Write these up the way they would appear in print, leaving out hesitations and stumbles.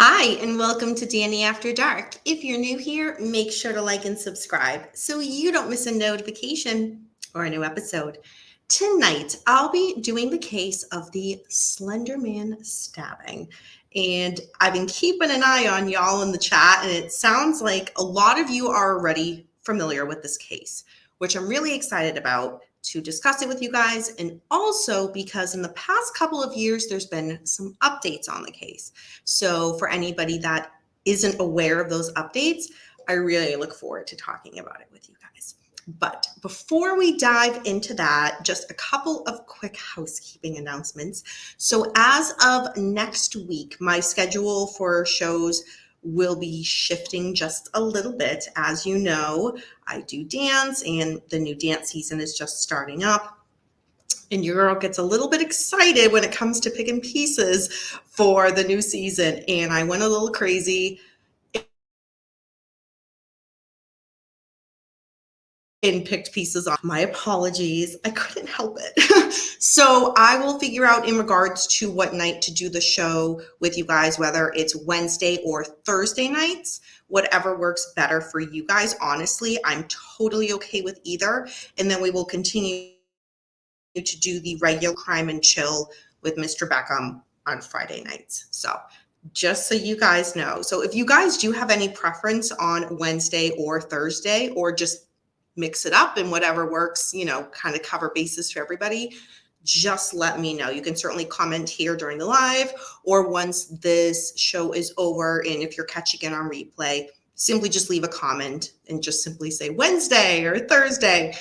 Hi, and welcome to Danny After Dark. If you're new here, make sure to like and subscribe so you don't miss a notification or a new episode. Tonight, I'll be doing the case of the Slenderman Stabbing. And I've been keeping an eye on y'all in the chat, and it sounds like a lot of you are already familiar with this case, which I'm really excited about to discuss it with you guys, and also because in the past couple of years, there's been some updates on the case. So for anybody that isn't aware of those updates, I really look forward to talking about it with you guys. But before we dive into that, just a couple of quick housekeeping announcements. So as of next week, my schedule for shows will be shifting just a little bit. As you know, I do dance and the new dance season is just starting up. And your girl gets a little bit excited when it comes to picking pieces for the new season. And I went a little crazy and picked pieces off. My apologies. I couldn't help it. So I will figure out in regards to what night to do the show with you guys, whether it's Wednesday or Thursday nights, whatever works better for you guys. Honestly, I'm totally okay with either. And then we will continue to do the regular Crime and Chill with Mr. Beckham on Friday nights. So just so you guys know. So if you guys do have any preference on Wednesday or Thursday, or just mix it up and whatever works, kind of cover bases for everybody, just let me know. You can certainly comment here during the live, or once this show is over, and if you're catching it on replay, simply just leave a comment and just simply say Wednesday or Thursday,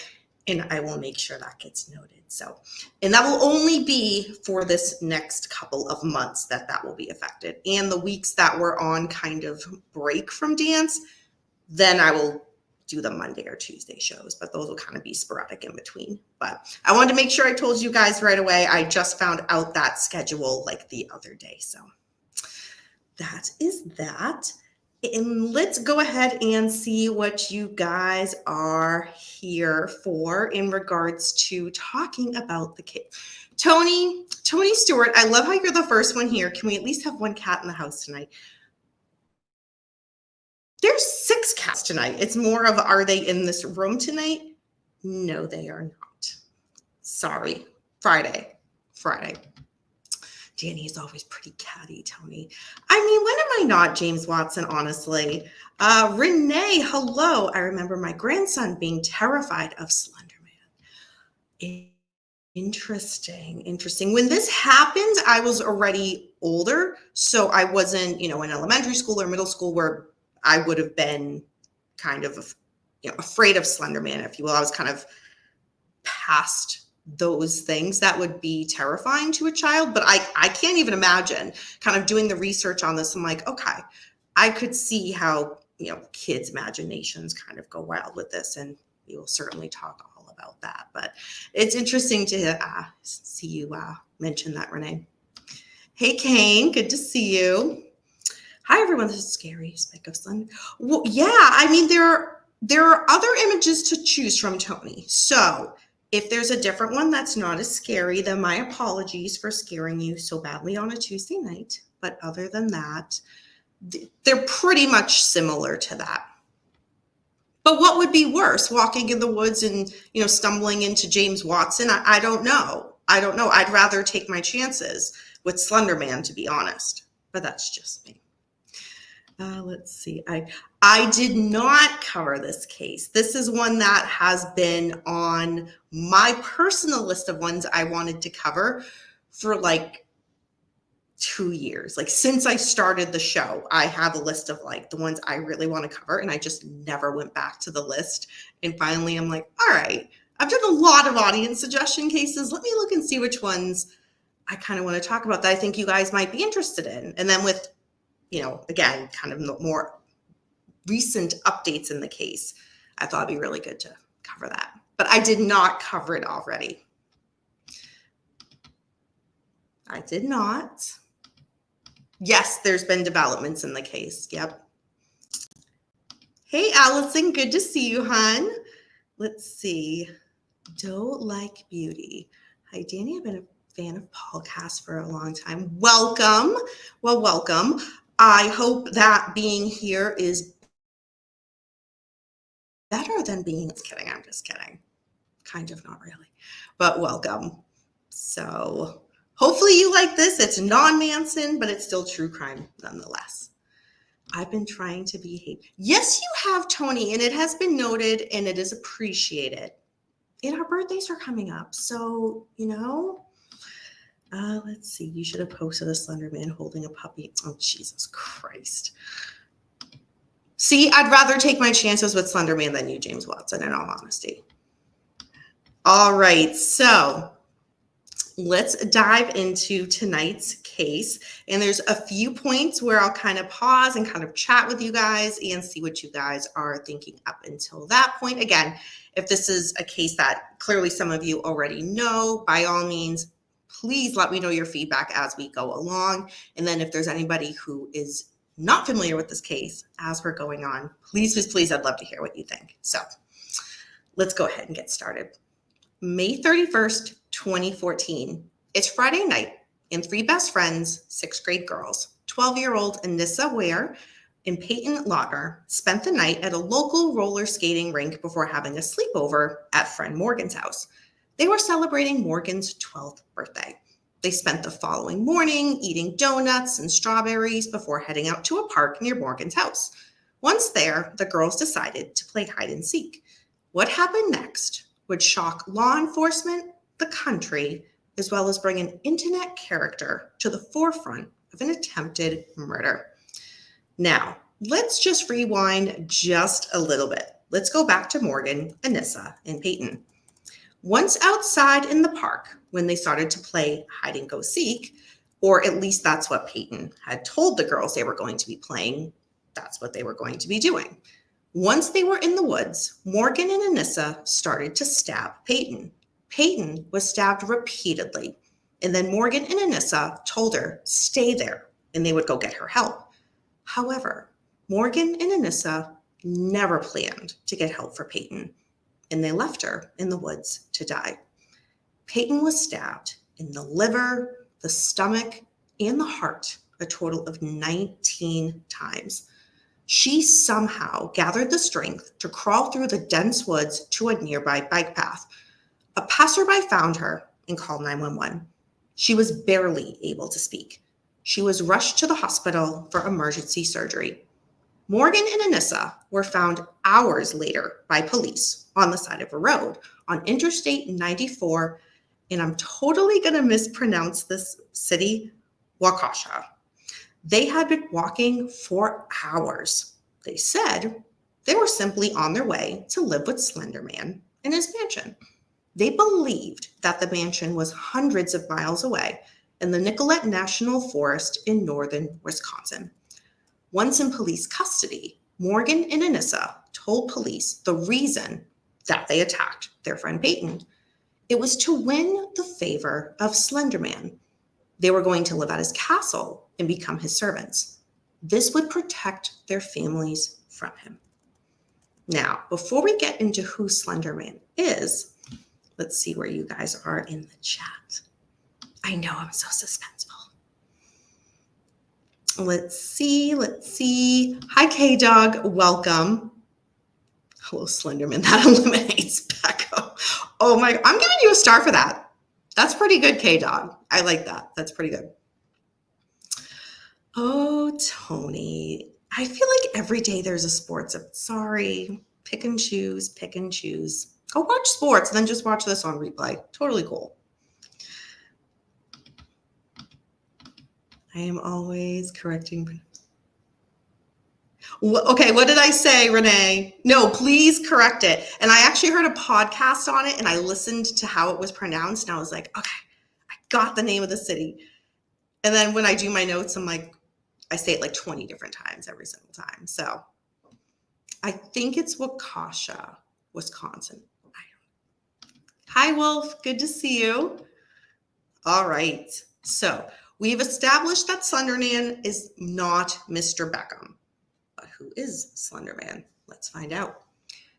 and I will make sure that gets noted. So, and that will only be for this next couple of months that will be affected. And the weeks that we're on kind of break from dance, then I will do the Monday or Tuesday shows, but those will kind of be sporadic in between. But I wanted to make sure I told you guys right away. I just found out that schedule like the other day. So that is that. And let's go ahead and see what you guys are here for in regards to talking about the case. Tony Stewart, I love how you're the first one here. Can we at least have one cat in the house tonight? There's 6 cats tonight. It's more of, are they in this room tonight? No, they are not. Sorry. Friday. Danny is always pretty catty, Tony. I mean, when am I not, James Watson, honestly? Renee, hello. I remember my grandson being terrified of Slender Man. Interesting. When this happened, I was already older. So I wasn't, in elementary school or middle school where I would have been kind of, afraid of Slender Man, if you will. I was kind of past those things that would be terrifying to a child, but I can't even imagine kind of doing the research on this. I'm like, okay, I could see how, kids' imaginations kind of go wild with this, and we will certainly talk all about that. But it's interesting to see you mention that, Renee. Hey, Kane, good to see you. Hi, everyone. This is Scary. Speak of Slender. Well, yeah, I mean, there are other images to choose from, Tony. So if there's a different one that's not as scary, then my apologies for scaring you so badly on a Tuesday night. But other than that, they're pretty much similar to that. But what would be worse, walking in the woods and, stumbling into James Watson? I don't know. I'd rather take my chances with Slender Man, to be honest. But that's just me. Let's see. I did not cover this case. This is one that has been on my personal list of ones I wanted to cover for like 2 years. Like since I started the show, I have a list of like the ones I really want to cover, and I just never went back to the list. And finally, I'm like, all right, I've done a lot of audience suggestion cases. Let me look and see which ones I kind of want to talk about that I think you guys might be interested in. And then with again, kind of more recent updates in the case, I thought it'd be really good to cover that. But I did not cover it already. I did not. Yes, there's been developments in the case. Yep. Hey, Allison, good to see you, hon. Let's see. Don't like beauty. Hi, Danny. I've been a fan of Paulcast for a long time. Welcome. Well, welcome. I hope that being here is better than being, just kidding, I'm just kidding. Kind of, not really, but welcome. So hopefully you like this. It's non-Manson, but it's still true crime nonetheless. I've been trying to behave. Yes, you have, Tony, and it has been noted and it is appreciated. And our birthdays are coming up. So, let's see. You should have posted a Slender Man holding a puppy. Oh, Jesus Christ. See, I'd rather take my chances with Slender Man than you, James Watson, in all honesty. All right, so let's dive into tonight's case. And there's a few points where I'll kind of pause and kind of chat with you guys and see what you guys are thinking up until that point. Again, if this is a case that clearly some of you already know, by all means, please let me know your feedback as we go along. And then if there's anybody who is not familiar with this case as we're going on, please, I'd love to hear what you think. So let's go ahead and get started. May 31st, 2014. It's Friday night, and three best friends, sixth grade girls, 12-year-old Anissa Ware and Peyton Lautner, spent the night at a local roller skating rink before having a sleepover at friend Morgan's house. They were celebrating Morgan's 12th birthday. They spent the following morning eating donuts and strawberries before heading out to a park near Morgan's house. Once there, the girls decided to play hide and seek. What happened next would shock law enforcement, the country, as well as bring an internet character to the forefront of an attempted murder. Now, let's just rewind just a little bit. Let's go back to Morgan, Anissa, and Peyton. Once outside in the park, when they started to play hide and go seek, or at least that's what Peyton had told the girls they were going to be playing, that's what they were going to be doing. Once they were in the woods, Morgan and Anissa started to stab Peyton. Peyton was stabbed repeatedly, and then Morgan and Anissa told her, stay there, and they would go get her help. However, Morgan and Anissa never planned to get help for Peyton, and they left her in the woods to die. Peyton was stabbed in the liver, the stomach, and the heart a total of 19 times. She somehow gathered the strength to crawl through the dense woods to a nearby bike path. A passerby found her and called 911. She was barely able to speak. She was rushed to the hospital for emergency surgery. Morgan and Anissa were found hours later by police on the side of a road on Interstate 94, and I'm totally going to mispronounce this city, Waukesha. They had been walking for hours. They said they were simply on their way to live with Slender Man in his mansion. They believed that the mansion was hundreds of miles away in the Nicollet National Forest in northern Wisconsin. Once in police custody, Morgan and Anissa told police the reason that they attacked their friend Peyton. It was to win the favor of Slender Man. They were going to live at his castle and become his servants. This would protect their families from him. Now, before we get into who Slender Man is, let's see where you guys are in the chat. I know, I'm so suspenseful. Let's see. Hi, K-Dog, welcome. Hello, Slenderman, that eliminates Becco. Oh my, I'm giving you a star for that. That's pretty good, K-Dog. I like that. That's pretty good. Oh, Tony, I feel like every day there's a sports. Sorry, pick and choose. Go watch sports and then just watch this on replay. Totally cool. I am always correcting. Okay, what did I say, Renee? No, please correct it. And I actually heard a podcast on it and I listened to how it was pronounced and I was like, okay, I got the name of the city. And then when I do my notes, I'm like, I say it like 20 different times every single time. So I think it's Waukesha, Wisconsin. Hi, Wolf. Good to see you. All right. So we've established that Slender Man is not Mr. Beckham. But who is Slender Man? Let's find out.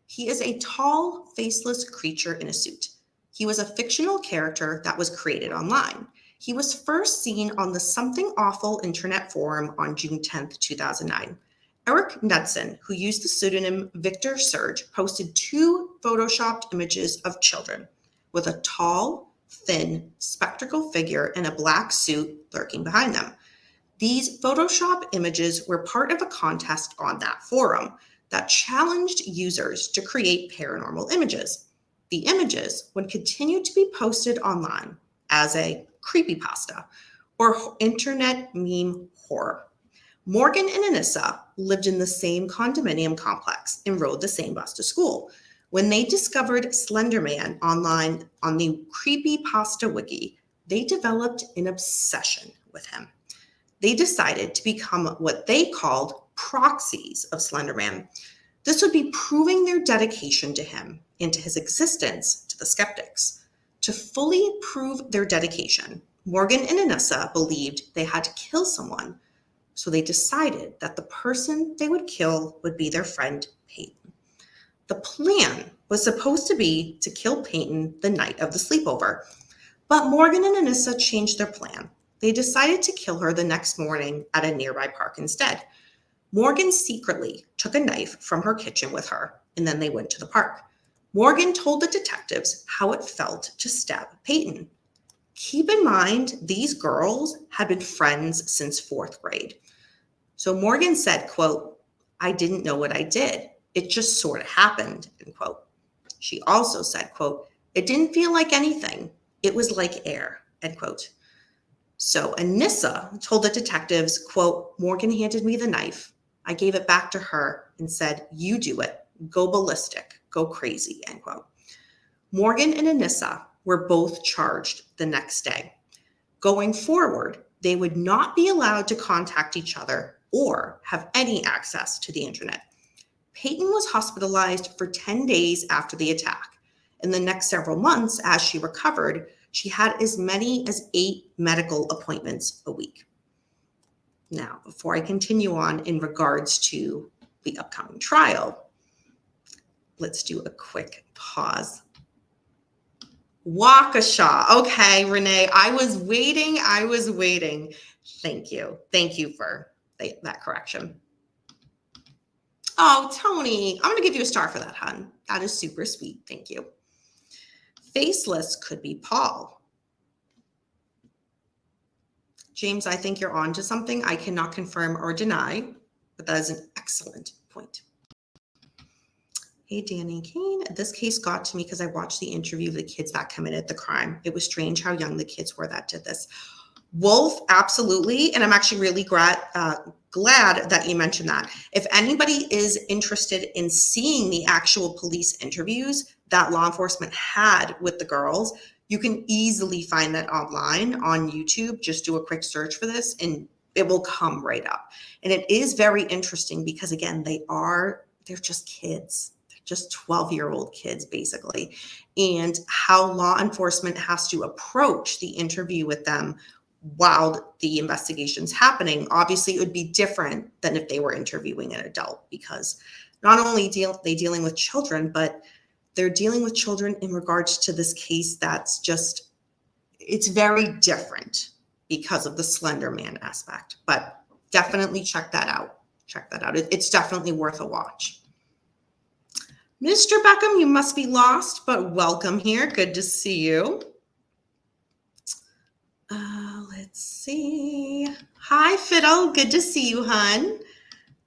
He is a tall, faceless creature in a suit. He was a fictional character that was created online. He was first seen on the Something Awful internet forum on June 10th, 2009. Eric Knudsen, who used the pseudonym Victor Surge, posted 2 photoshopped images of children with a tall, thin, spectacled figure in a black suit lurking behind them. These Photoshop images were part of a contest on that forum that challenged users to create paranormal images. The images would continue to be posted online as a creepypasta or internet meme horror. Morgan and Anissa lived in the same condominium complex and rode the same bus to school. When they discovered Slender Man online on the creepypasta wiki, they developed an obsession with him. They decided to become what they called proxies of Slender Man. This would be proving their dedication to him and to his existence to the skeptics. To fully prove their dedication, Morgan and Anissa believed they had to kill someone, so they decided that the person they would kill would be their friend Peyton. The plan was supposed to be to kill Peyton the night of the sleepover, but Morgan and Anissa changed their plan. They decided to kill her the next morning at a nearby park instead. Morgan secretly took a knife from her kitchen with her, and then they went to the park. Morgan told the detectives how it felt to stab Peyton. Keep in mind, these girls had been friends since 4th grade. So Morgan said, quote, "I didn't know what I did. It just sort of happened," end quote. She also said, quote, "It didn't feel like anything. It was like air," end quote. So Anissa told the detectives, quote, "Morgan handed me the knife. I gave it back to her and said, 'You do it. Go ballistic. Go crazy,' end quote." Morgan and Anissa were both charged the next day. Going forward, they would not be allowed to contact each other or have any access to the internet. Peyton was hospitalized for 10 days after the attack. In the next several months, as she recovered, she had as many as 8 medical appointments a week. Now, before I continue on in regards to the upcoming trial, let's do a quick pause. Waukesha. Okay, Renee, I was waiting. Thank you. Thank you for that correction. Oh, Tony, I'm going to give you a star for that, hon. That is super sweet. Thank you. Faceless could be Paul. James, I think you're on to something. I cannot confirm or deny, but that is an excellent point. Hey, Danny Kane. This case got to me because I watched the interview of the kids that committed the crime. It was strange how young the kids were that did this. Wolf, absolutely. And I'm actually really glad that you mentioned that. If anybody is interested in seeing the actual police interviews that law enforcement had with the girls, you can easily find that online on YouTube. Just do a quick search for this and it will come right up. And it is very interesting because, again, they're just kids. They're just 12-year-old kids, basically. And how law enforcement has to approach the interview with them while the investigation's happening. Obviously, it would be different than if they were interviewing an adult, because not only they dealing with children, but they're dealing with children in regards to this case that's just, it's very different because of the Slender Man aspect. But definitely check that out. It's definitely worth a watch. Mr. Beckham, you must be lost, but welcome here. Good to see you. Let's see. Hi, Fiddle. Good to see you, hun.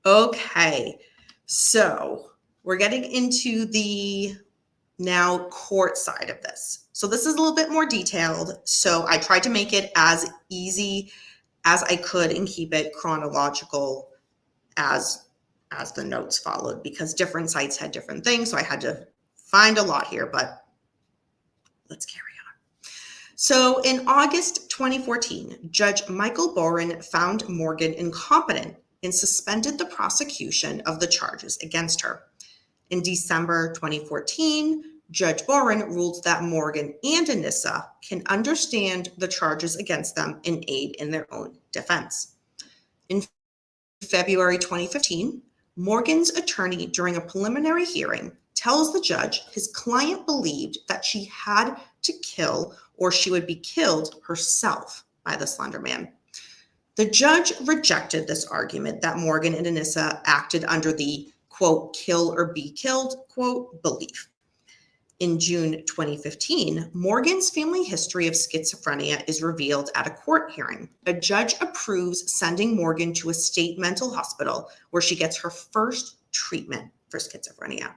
Okay, so we're getting into the now court side of this. So this is a little bit more detailed. So I tried to make it as easy as I could and keep it chronological as the notes followed, because different sites had different things. So I had to find a lot here, but let's carry on. So in August 2014, Judge Michael Boren found Morgan incompetent and suspended the prosecution of the charges against her. In December 2014, Judge Boren ruled that Morgan and Anissa can understand the charges against them and aid in their own defense. In February 2015, Morgan's attorney, during a preliminary hearing, tells the judge his client believed that she had to kill or she would be killed herself by the Slender Man. The judge rejected this argument that Morgan and Anissa acted under the, quote, kill or be killed, quote, belief. In June 2015, Morgan's family history of schizophrenia is revealed at a court hearing. A judge approves sending Morgan to a state mental hospital where she gets her first treatment for schizophrenia.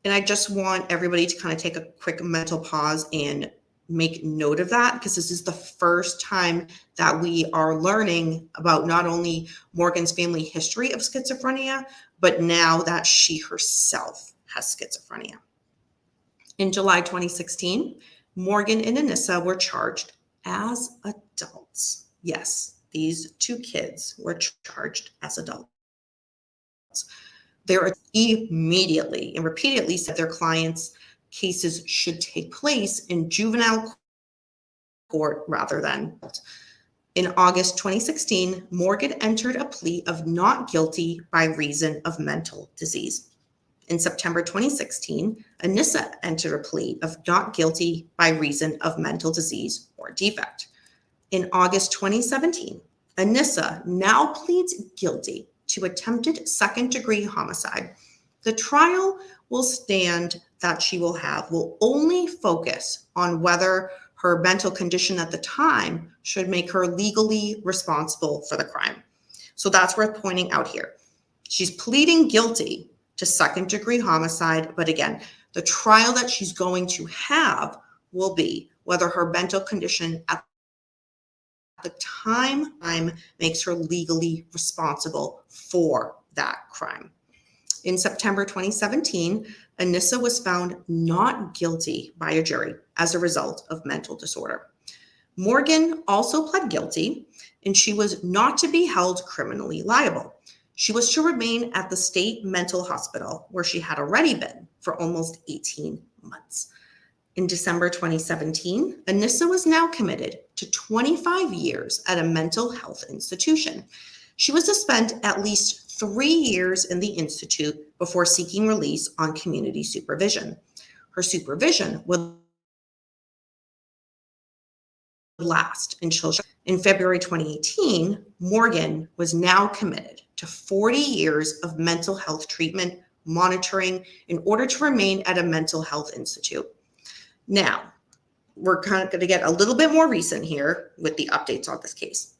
And I just want everybody to kind of take a quick mental pause and make note of that, because this is the first time that we are learning about not only Morgan's family history of schizophrenia, but now that she herself has schizophrenia. In July 2016, Morgan and Anissa were charged as adults. Yes, these two kids were charged as adults. They immediately and repeatedly said their clients' cases should take place in juvenile court rather than. In August 2016, Morgan entered a plea of not guilty by reason of mental disease. In September 2016, Anissa entered a plea of not guilty by reason of mental disease or defect. In August 2017, Anissa now pleads guilty to attempted second-degree homicide. The trial will stand that she will have will only focus on whether her mental condition at the time should make her legally responsible for the crime. So that's worth pointing out here. She's pleading guilty to second-degree homicide, but again, the trial that she's going to have will be whether her mental condition at the time makes her legally responsible for that crime. In September 2017, Anissa was found not guilty by a jury as a result of mental disorder. Morgan also pled guilty, and she was not to be held criminally liable. She was to remain at the state mental hospital where she had already been for almost 18 months. In December 2017, Anissa was now committed to 25 years at a mental health institution. She was to spend at least 3 years in the institute before seeking release on community supervision. Her supervision would last until in February 2018, Morgan was now committed to 40 years of mental health treatment monitoring in order to remain at a mental health institute. Now, we're kind of going to get a little bit more recent here with the updates on this case.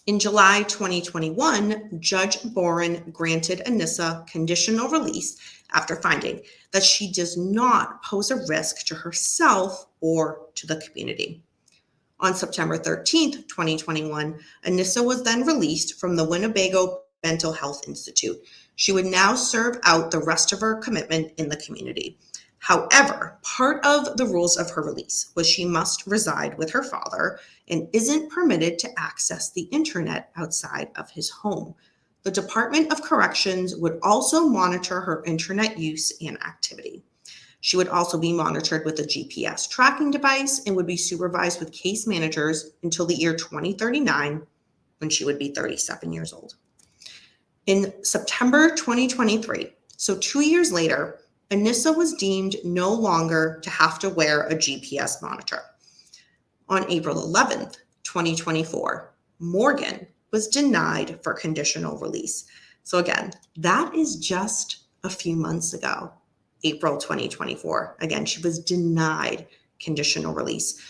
In July 2021, Judge Boren granted Anissa conditional release after finding that she does not pose a risk to herself or to the community. On September 13th, 2021, Anissa was then released from the Winnebago Mental Health Institute. She would now serve out the rest of her commitment in the community. However, part of the rules of her release was she must reside with her father and isn't permitted to access the internet outside of his home. The Department of Corrections would also monitor her internet use and activity. She would also be monitored with a GPS tracking device and would be supervised with case managers until the year 2039, when she would be 37 years old. In September 2023, so 2 years later, Anissa was deemed no longer to have to wear a GPS monitor. On April 11th, 2024, Morgan was denied for conditional release. So again, that is just a few months ago, April 2024. Again, she was denied conditional release.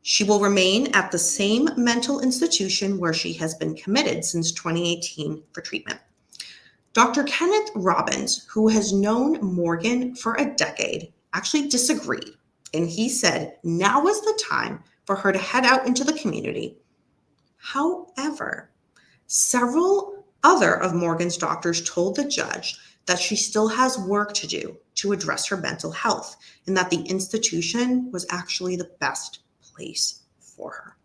She will remain at the same mental institution where she has been committed since 2018 for treatment. Dr. Kenneth Robbins, who has known Morgan for a decade, actually disagreed. And he said, now is the time for her to head out into the community. However, several other of Morgan's doctors told the judge that she still has work to do to address her mental health and that the institution was actually the best place for her.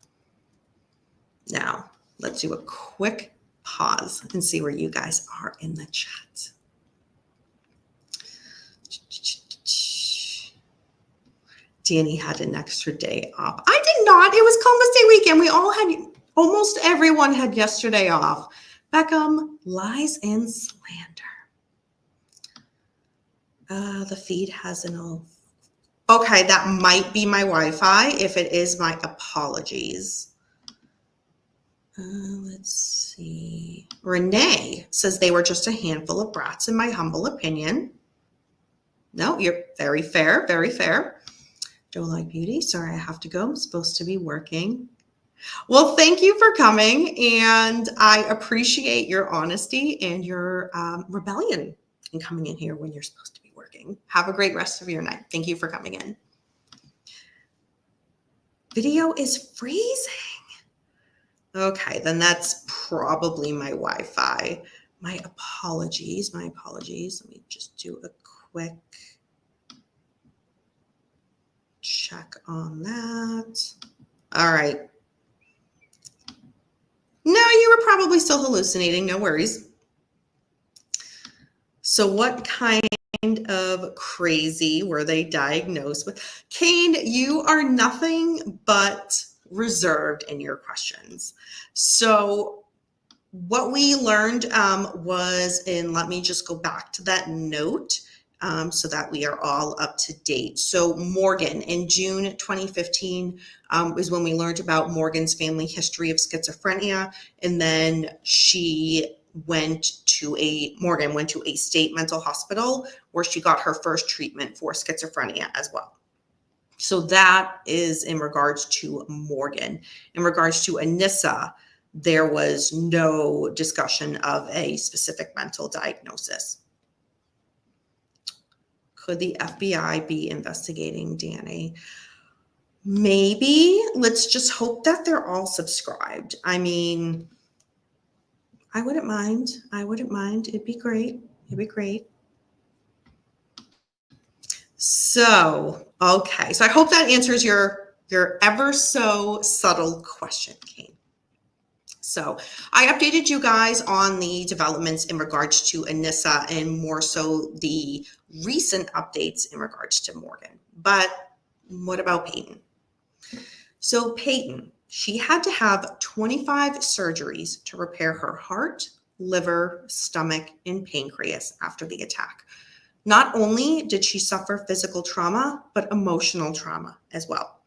Now, let's do a quick pause and see where you guys are in the chat. Danny had an extra day off. I did not. It was Columbus Day weekend. We all had, almost everyone had yesterday off. Beckham, lies and slander. The feed has an all. Okay, that might be my Wi-Fi. If it is, my apologies. Let's see. Renee says they were just a handful of brats, in my humble opinion. No, you're very fair, very fair. Don't like beauty. Sorry, I have to go. I'm supposed to be working. Well, thank you for coming, and I appreciate your honesty and your rebellion in coming in here when you're supposed to be working. Have a great rest of your night. Thank you for coming in. Video is freezing. Okay, then that's probably my Wi-Fi. My apologies, my apologies. Let me just do a quick check on that. All right. No, you were probably still hallucinating. No worries. So what kind of crazy were they diagnosed with? Kane, you are nothing but reserved in your questions. So what we learned was let me just go back to that note so that we are all up to date. So Morgan, in June 2015 is when we learned about Morgan's family history of schizophrenia. And then Morgan went to a state mental hospital where she got her first treatment for schizophrenia as well. So that is in regards to Morgan. In regards to Anissa, there was no discussion of a specific mental diagnosis. Could the FBI be investigating Danny? Maybe. Let's just hope that they're all subscribed. I mean, I wouldn't mind. I wouldn't mind. It'd be great. It'd be great. So, okay. So I hope that answers your ever so subtle question, Kane. So I updated you guys on the developments in regards to Anissa and more so the recent updates in regards to Morgan. But what about Peyton? So Peyton, she had to have 25 surgeries to repair her heart, liver, stomach, and pancreas after the attack. Not only did she suffer physical trauma, but emotional trauma as well.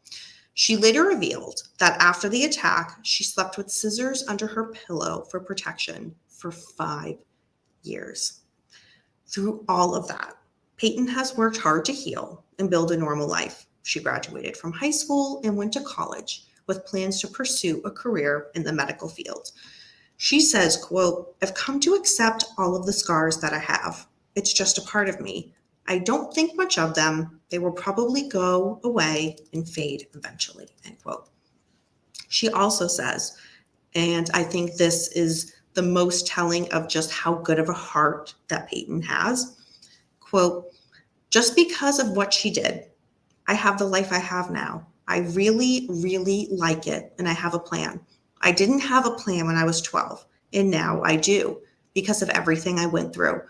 She later revealed that after the attack, she slept with scissors under her pillow for protection for 5 years. Through all of that, Peyton has worked hard to heal and build a normal life. She graduated from high school and went to college with plans to pursue a career in the medical field. She says, quote, "I've come to accept all of the scars that I have. It's just a part of me. I don't think much of them. They will probably go away and fade eventually," end quote. She also says, and I think this is the most telling of just how good of a heart that Peyton has, quote, "Just because of what she did, I have the life I have now. I really, really like it, and I have a plan. I didn't have a plan when I was 12, and now I do because of everything I went through.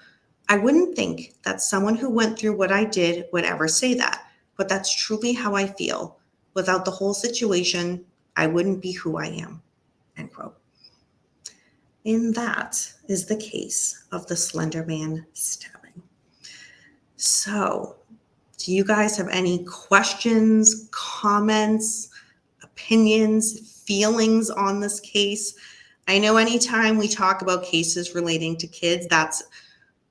I wouldn't think that someone who went through what I did would ever say that, but that's truly how I feel. Without the whole situation, I wouldn't be who I am," end quote. And that is the case of the Slenderman stabbing. So, do you guys have any questions, comments, opinions, feelings on this case? I know anytime we talk about cases relating to kids, that's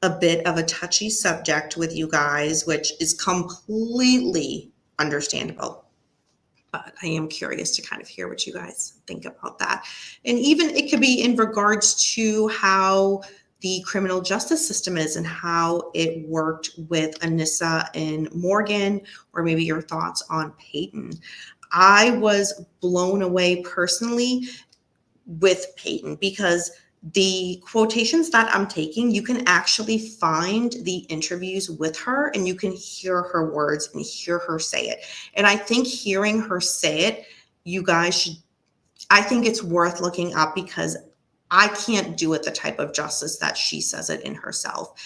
a bit of a touchy subject with you guys, which is completely understandable. But I am curious to kind of hear what you guys think about that. And even it could be in regards to how the criminal justice system is and how it worked with Anissa and Morgan, or maybe your thoughts on Peyton. I was blown away personally with Peyton because the quotations that I'm taking, you can actually find the interviews with her and you can hear her words and hear her say it. And I think hearing her say it, you guys should, I think it's worth looking up because I can't do it the type of justice that she says it in herself.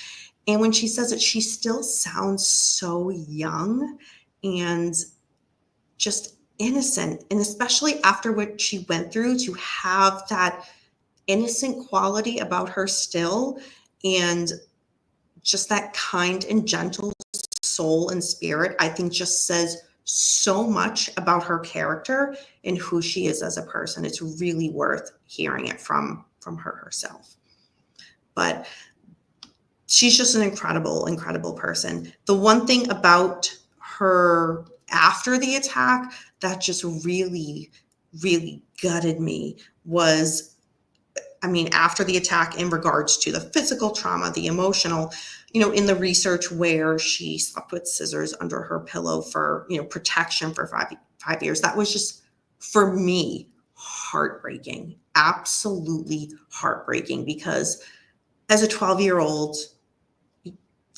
And when she says it, she still sounds so young and just innocent. And especially after what she went through, to have that innocent quality about her still, and just that kind and gentle soul and spirit, I think just says so much about her character and who she is as a person. It's really worth hearing it from her herself. But she's just an incredible, incredible person. The one thing about her after the attack that just really, really gutted me was, I mean, after the attack in regards to the physical trauma, the emotional, in the research where she slept with scissors under her pillow for, protection for five years, that was just, for me, heartbreaking, absolutely heartbreaking, because as a 12-year-old,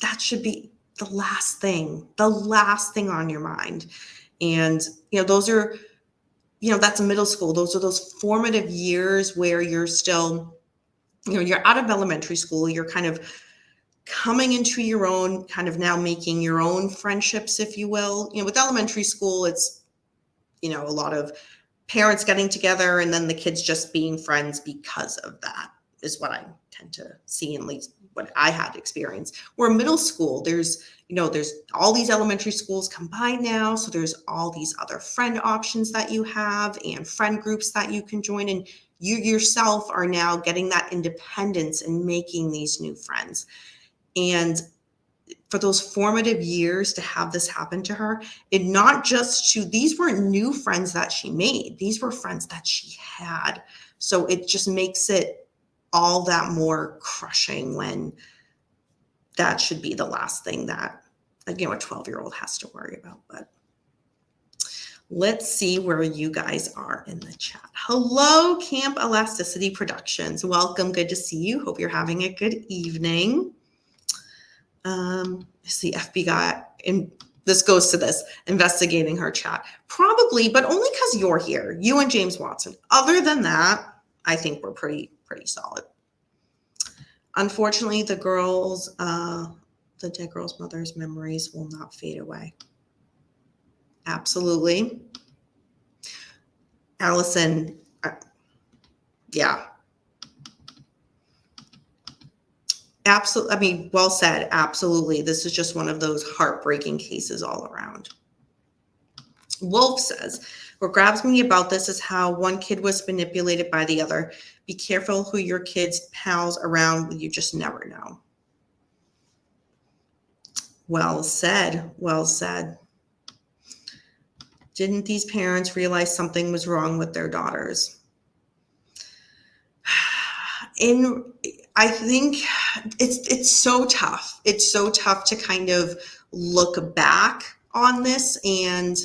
that should be the last thing on your mind. And, those are, that's middle school. Those are those formative years where you're still, you're out of elementary school. You're kind of coming into your own, kind of now making your own friendships, if you will. With elementary school, it's, a lot of parents getting together and then the kids just being friends because of that is what I tend to see, at least what I had experienced. Where middle school, there's all these elementary schools combined now. So there's all these other friend options that you have and friend groups that you can join. And you yourself are now getting that independence and making these new friends. And for those formative years to have this happen to her, and not just these weren't new friends that she made. These were friends that she had. So it just makes it all that more crushing when that should be the last thing that, a 12-year-old has to worry about. But let's see where you guys are in the chat. Hello, Camp Elasticity Productions. Welcome. Good to see you. Hope you're having a good evening. Is the FBI, and this goes to this, investigating her chat? Probably, but only because you're here, you and James Watson. Other than that, I think we're pretty solid. Unfortunately, the dead girl's mother's memories will not fade away. Absolutely. Allison, yeah. Absolutely. I mean, well said. Absolutely. This is just one of those heartbreaking cases all around. Wolf says, what grabs me about this is how one kid was manipulated by the other. Be careful who your kids pals around. You just never know. Well said. Well said. Didn't these parents realize something was wrong with their daughters? I think it's so tough. It's so tough to kind of look back on this, and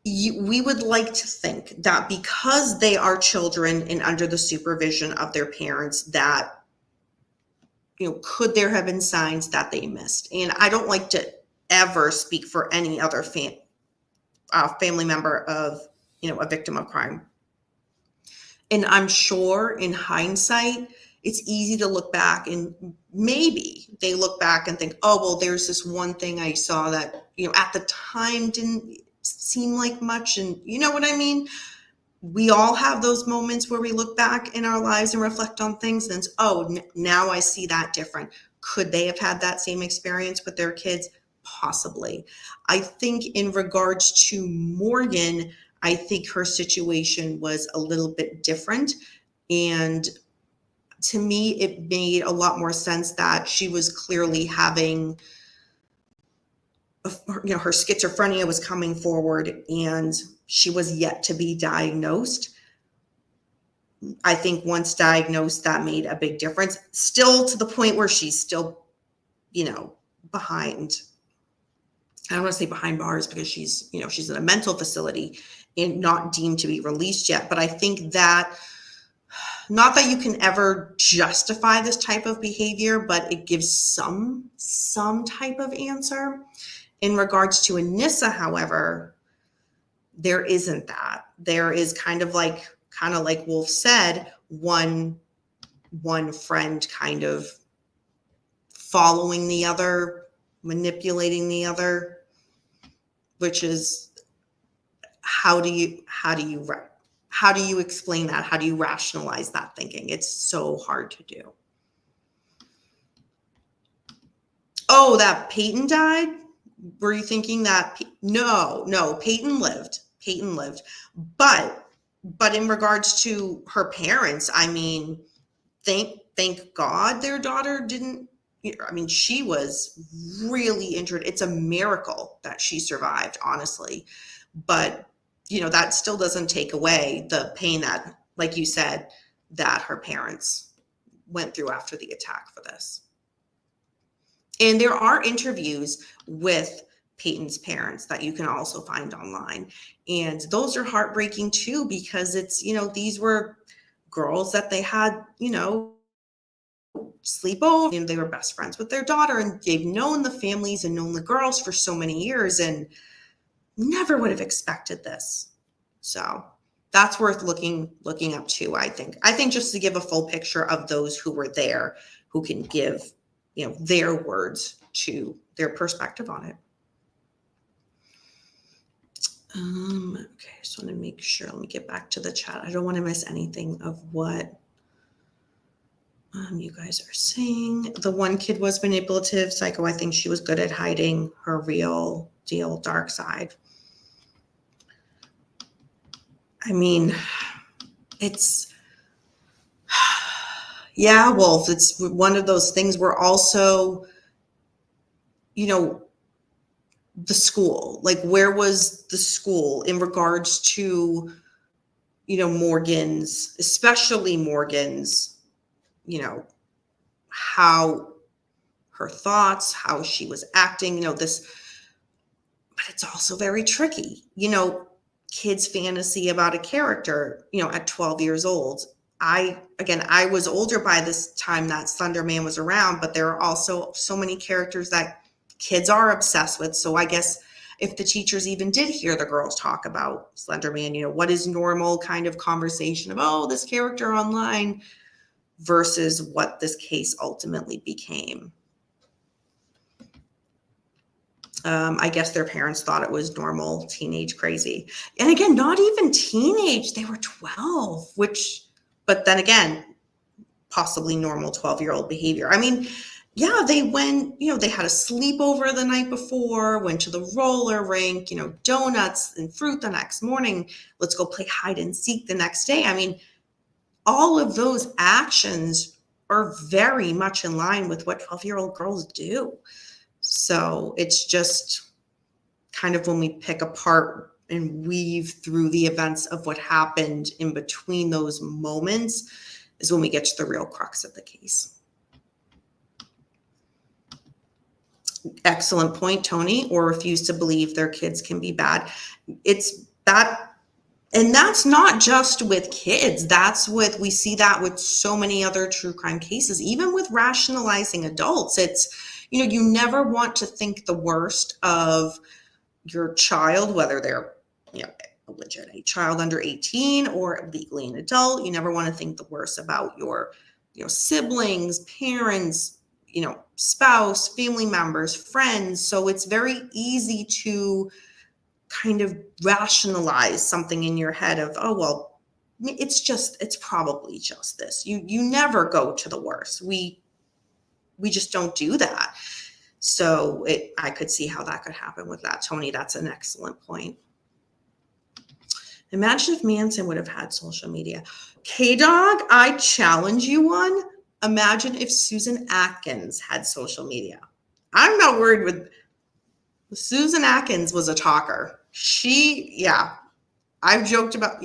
we would like to think that because they are children and under the supervision of their parents, that, could there have been signs that they missed? And I don't like to ever speak for any other family member of, a victim of crime. And I'm sure in hindsight, it's easy to look back and maybe they look back and think, oh, well, there's this one thing I saw that, at the time didn't seem like much. And you know what I mean? We all have those moments where we look back in our lives and reflect on things and now I see that different. Could they have had that same experience with their kids? Possibly. I think in regards to Morgan, I think her situation was a little bit different. And to me, it made a lot more sense that she was clearly having, her schizophrenia was coming forward and she was yet to be diagnosed. I think once diagnosed, that made a big difference. Still to the point where she's still, behind. I don't want to say behind bars because she's in a mental facility and not deemed to be released yet. But I think that, not that you can ever justify this type of behavior, but it gives some type of answer. In regards to Anissa, however, there isn't that. There is kind of like Wolf said, one friend kind of following the other, manipulating the other, which is, how do you explain that? How do you rationalize that thinking? It's so hard to do. Oh, that Peyton died? Were you thinking that? No, Peyton lived. Peyton lived. But in regards to her parents, I mean, thank God their daughter didn't. I mean, she was really injured. It's a miracle that she survived, honestly. But that still doesn't take away the pain that, like you said, that her parents went through after the attack for this. And there are interviews with Peyton's parents that you can also find online. And those are heartbreaking too, because it's, these were girls that they had, sleepover, and they were best friends with their daughter, and they've known the families and known the girls for so many years and never would have expected this. So that's worth looking up too, I think. Just to give a full picture of those who were there, who can give, their words to their perspective on it. Okay, just want to make sure. Let me get back to the chat. I don't want to miss anything of what you guys are saying. The one kid was manipulative, psycho. I think she was good at hiding her real deal dark side. I mean, it's, yeah, Wolf, it's one of those things where also, the school, like, where was the school in regards to, Morgan's, especially Morgan's, how her thoughts, how she was acting, this, but it's also very tricky, kids' fantasy about a character, at 12 years old. I was older by this time that Slender Man was around, but there are also so many characters that kids are obsessed with. So I guess if the teachers even did hear the girls talk about Slender Man, what is normal kind of conversation of, oh, this character online versus what this case ultimately became. I guess their parents thought it was normal, teenage crazy. And again, not even teenage, they were 12, but then again, possibly normal 12-year-old behavior. I mean, yeah, they went, they had a sleepover the night before, went to the roller rink, donuts and fruit the next morning. Let's go play hide and seek the next day. I mean, all of those actions are very much in line with what 12-year-old girls do. So it's just kind of when we pick apart and weave through the events of what happened in between those moments is when we get to the real crux of the case. Excellent point, Tony. Or refuse to believe their kids can be bad. It's that. And that's not just with kids. We see that with so many other true crime cases, even with rationalizing adults. It's, you never want to think the worst of your child, whether they're, a legit child under 18 or legally an adult. You never want to think the worst about your, siblings, parents, spouse, family members, friends. So it's very easy to kind of rationalize something in your head of, oh, well, it's probably just this. You never go to the worst. We just don't do that. So I could see how that could happen with that. Tony, that's an excellent point. Imagine if Manson would have had social media. K-Dog, I challenge you one. Imagine if Susan Atkins had social media. I'm not worried with Susan Atkins was a talker. I've joked about,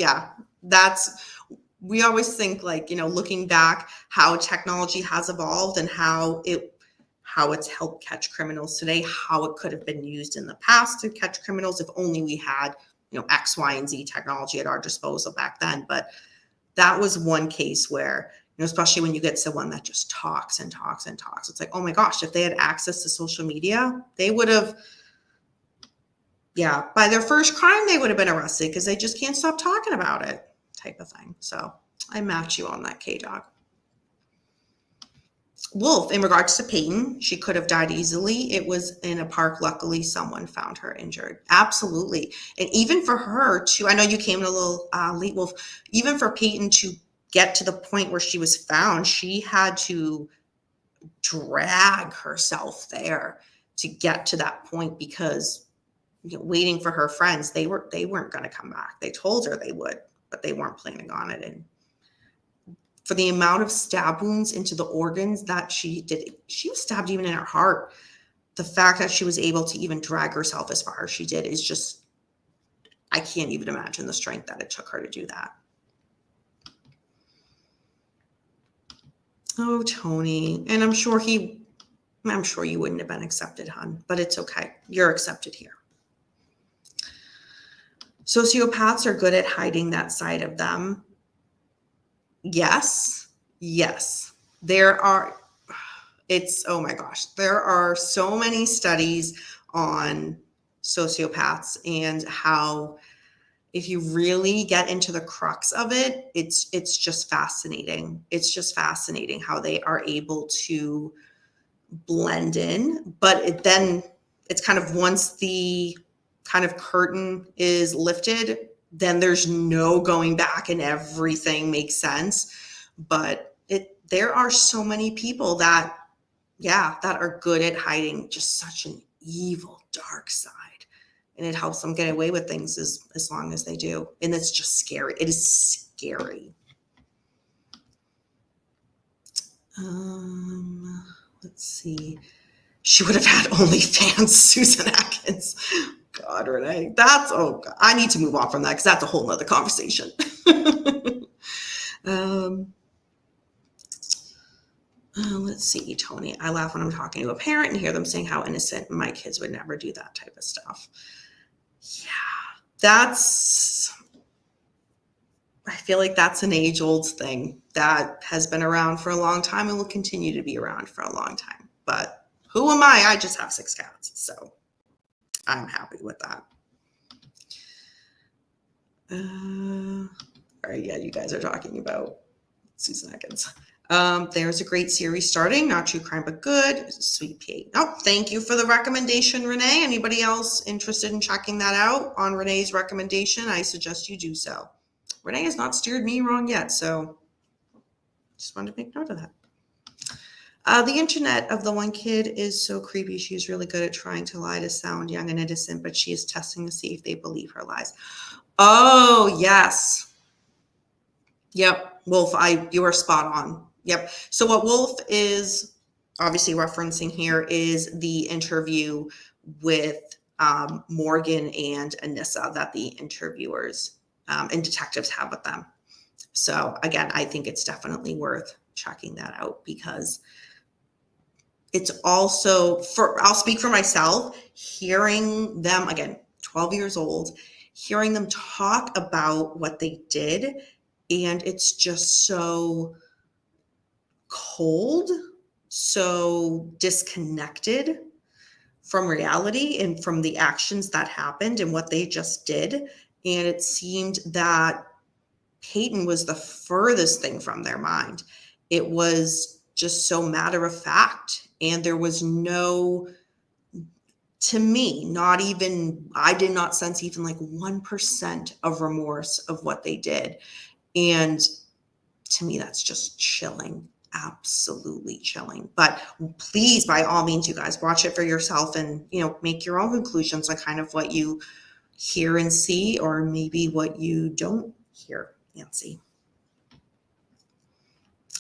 we always think like, looking back how technology has evolved and how it's helped catch criminals today, how it could have been used in the past to catch criminals if only we had, X, Y, and Z technology at our disposal back then. But that was one case where, especially when you get someone that just talks and talks and talks, it's like, oh my gosh, if they had access to social media, they would have, by their first crime, they would have been arrested because they just can't stop talking about it, type of thing. So I match you on that, K-Dog. Wolf, in regards to Peyton, she could have died easily. It was in a park. Luckily, someone found her injured. Absolutely. And even for her to, I know you came in a little late, Wolf, even for Peyton to get to the point where she was found, she had to drag herself there to get to that point, because waiting for her friends, they weren't going to come back. They told her they would, but they weren't planning on it. And for the amount of stab wounds into the organs that she did, she was stabbed even in her heart. The fact that she was able to even drag herself as far as she did is just, I can't even imagine the strength that it took her to do that. Oh, Tony. And I'm sure you wouldn't have been accepted, hon, but it's okay. You're accepted here. Sociopaths are good at hiding that side of them. Yes. Oh my gosh. There are so many studies on sociopaths and how, if you really get into the crux of it, it's just fascinating. It's just fascinating how they are able to blend in. But then it's kind of, once the kind of curtain is lifted, then there's no going back and everything makes sense. But there are so many people that are good at hiding just such an evil, dark side. And it helps them get away with things as long as they do. And it's just scary. It is scary. Let's see. She would have had OnlyFans, Susan Atkins. God, Renee. I need to move on from that, because that's a whole nother conversation. Let's see, Tony. I laugh when I'm talking to a parent and hear them saying how innocent. My kids would never do that type of stuff. Yeah, I feel like that's an age-old thing that has been around for a long time and will continue to be around for a long time. But who am I? I just have 6 cats, so I'm happy with that. All right, yeah, you guys are talking about Susan Atkins. There's a great series starting, not true crime, but good. Sweet Pea. Oh, thank you for the recommendation, Renee. Anybody else interested in checking that out on Renee's recommendation? I suggest you do so. Renee has not steered me wrong yet, so just wanted to make note of that. The internet of the one kid is so creepy. She's really good at trying to lie to sound young and innocent, but she is testing to see if they believe her lies. Oh, yes. Yep, Wolf, you are spot on. Yep. So what Wolf is obviously referencing here is the interview with Morgan and Anissa that the interviewers and detectives have with them. So again, I think it's definitely worth checking that out, because it's also, I'll speak for myself, hearing them, again, 12 years old, hearing them talk about what they did, and it's just so cold, so disconnected from reality and from the actions that happened and what they just did. And it seemed that Peyton was the furthest thing from their mind. It was just so matter of fact. And there was no, to me, I did not sense even like 1% of remorse of what they did. And to me, that's just chilling, absolutely chilling. But please, by all means, you guys watch it for yourself and, make your own conclusions on kind of what you hear and see, or maybe what you don't hear and see.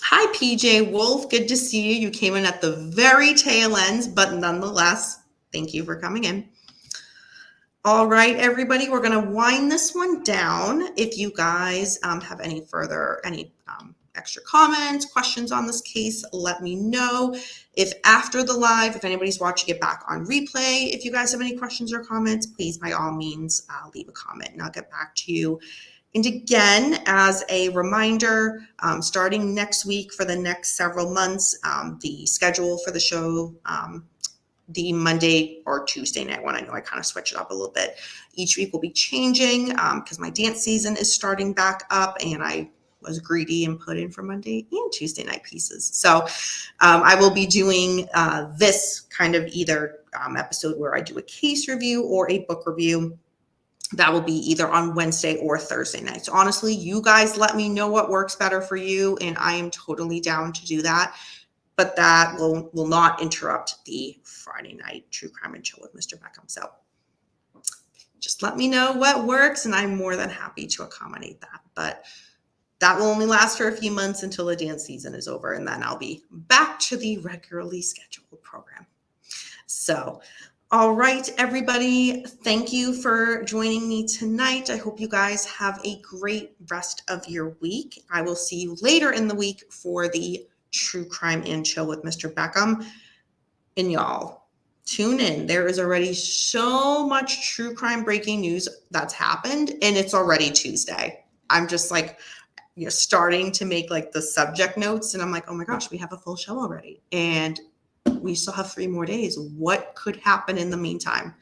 Hi, PJ Wolf. Good to see you. You came in at the very tail end, but nonetheless, thank you for coming in. All right, everybody, we're going to wind this one down. If you guys have any extra comments, questions on this case, let me know. If after the live, if anybody's watching it back on replay, if you guys have any questions or comments, please, by all means, leave a comment and I'll get back to you. And again, as a reminder, starting next week for the next several months, the schedule for the show, the Monday or Tuesday night one, I know I kind of switch it up a little bit. Each week will be changing because my dance season is starting back up, and I was greedy and put in for Monday and Tuesday night pieces. So I will be doing this kind of either episode where I do a case review or a book review. That will be either on Wednesday or Thursday night. So honestly, you guys let me know what works better for you, and I am totally down to do that. but that will not interrupt the Friday night True Crime and Chill with Mr. Beckham. So just let me know what works, and I'm more than happy to accommodate that. But that will only last for a few months until the dance season is over, and then I'll be back to the regularly scheduled program. So, all right, everybody, thank you for joining me tonight. I hope you guys have a great rest of your week. I will see you later in the week for the True Crime and Chill with Mr. Beckham. And y'all, tune in. There is already so much true crime breaking news that's happened, and it's already Tuesday. I'm just like, starting to make like the subject notes, and I'm like, oh my gosh, we have a full show already, and we still have 3 more days. What could happen in the meantime?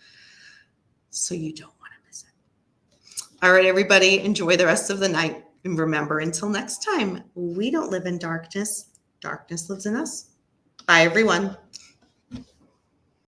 So you don't want to miss it. All right, everybody, enjoy the rest of the night. And remember, until next time, we don't live in darkness. Darkness lives in us. Bye, everyone.